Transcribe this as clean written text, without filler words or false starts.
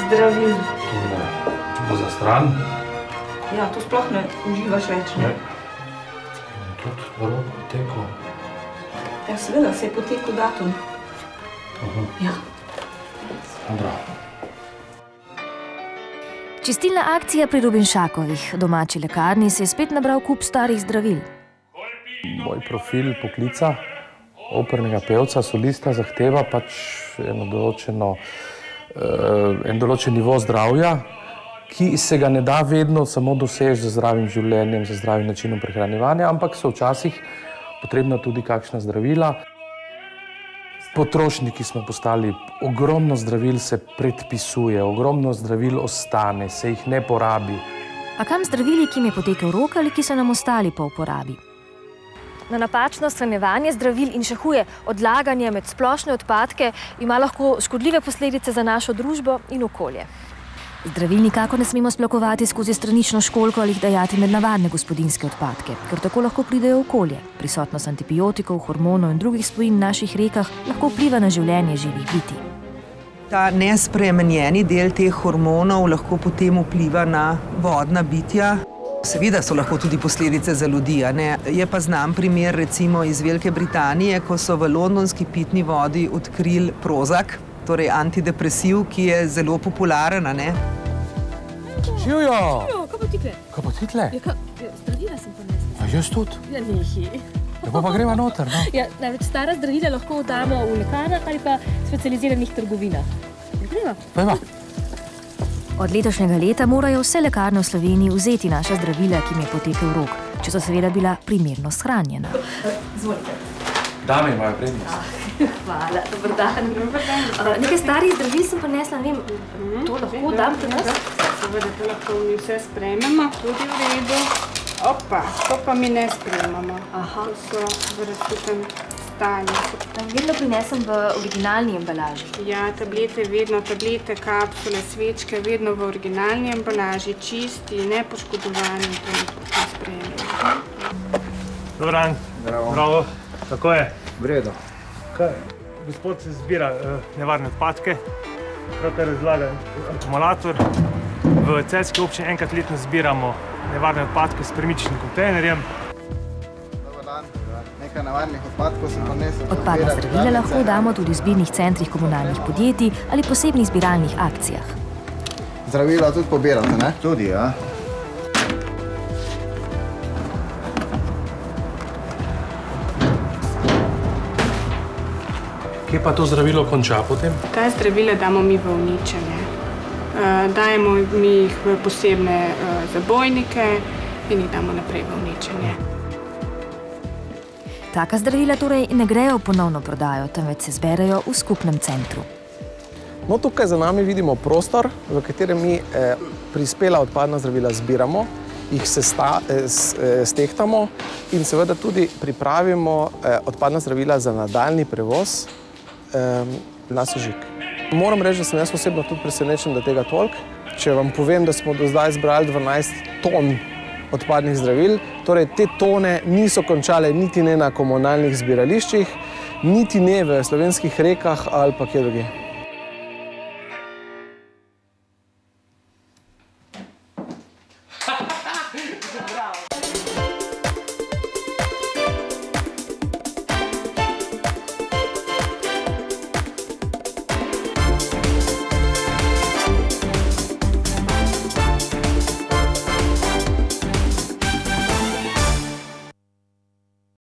zdravil. Tole bo za stran. Ja, to sploh ne uživaš več, ne? Tudi rok potekel. Ja, seveda, se je potekel datum. Ja. Dobro. Čistilna akcija pri Robinšakovih domači lekarni se je spet nabral kup starih zdravil. Moj profil poklica opernega pevca, solista zahteva pač en določen nivo zdravja, ki se ga ne da vedno samo doseči z zdravim življenjem, z zdravim načinom prehranjevanja, ampak so včasih potrebna tudi kakšna zdravila. Potrošniki smo postali, ogromno zdravil se predpisuje, ogromno zdravil ostane, se jih ne porabi. A kam zdravili, ki jim je potekel rok ali ki so nam ostali po uporabi? Na napačno shranjevanje zdravil in še huje odlaganje med splošne odpadke ima lahko škodljive posledice za našo družbo in okolje. Zdravil nikakor ne smemo splakovati skozi stranično školjko ali jih dajati med navadne gospodinjske odpadke, ker tako lahko pridejo v okolje. Prisotnost antibiotikov, hormonov in drugih spojin v naših rekah lahko vpliva na življenje živih bitij. Ta nespremenjeni del teh hormonov lahko potem vpliva na vodna bitja. Seveda so lahko tudi posledice za ljudi, a ne? Je pa znan primer recimo iz Velike Britanije, ko so v londonski pitni vodi odkrili Prozac, torej antidepresiv, ki je zelo popularen, a ne? Živjo! Kaj pa tikle? Kaj pa tikle? Zdravila sem prinesla. A jaz tudi? Ja, nehi. Lepo pa greva noter, no? Ja, namreč stara zdravila lahko damo v lekarnah ali pa specializiranih trgovinah. Greva? Pojma. Od letošnjega leta morajo vse lekarne v Sloveniji vzeti naša zdravila, ki jim je potekel rok, če so seveda bila primerno shranjena. Izvolite. Dame imajo prednost. Hvala, dober dan. Nekaj starih zdravil sem prinesla, ne vem, to lahko dam pri nas? Seveda, to lahko mi vse sprejmemo, tudi v redu. Opa, to pa mi ne sprejmemo. To so v različnem stanju. Vedno prinesem v originalni embalaži. Ja, tablete vedno, tablete, kapsule, svečke, vedno v originalni embalaži, čisti, nepoškodovani, to lahko sprejmemo. Dobar dan. Bravo. Kako je? V redu. Kaj? Gospod se zbira nevarne odpadke, prav te razlaga akumulator. V Celjski občini enkrat letno zbiramo nevarne odpadke s premičnim kontejnerjem. Dobar dan. Nekaj nevarnih odpadkov sem ponesel. Odpadna zdravila lahko damo tudi v zbirnih centrih komunalnih podjetij ali posebnih zbiralnih akcijah. Zdravila tudi pobirate, ne? Tudi, ja. Kje pa to zdravilo konča potem? Ta zdravila damo mi v uničenje. Dajemo mi jih v posebne zabojnike in jih damo naprej v uničenje. Taka zdravila torej ne grejo v ponovno prodajo, temveč se zberejo v skupnem centru. No, tukaj za nami vidimo prostor, v katerem mi prispela odpadna zdravila zbiramo, jih stehtamo in seveda tudi pripravimo odpadna zdravila za nadaljni prevoz na sežig. Moram reči, da sem jaz osebno tudi presenečen, da tega toliko. Če vam povem, da smo do zdaj zbrali 12 ton odpadnih zdravil, torej te tone niso končale niti ne na komunalnih zbirališčih, niti ne v slovenskih rekah ali pa kje drugje.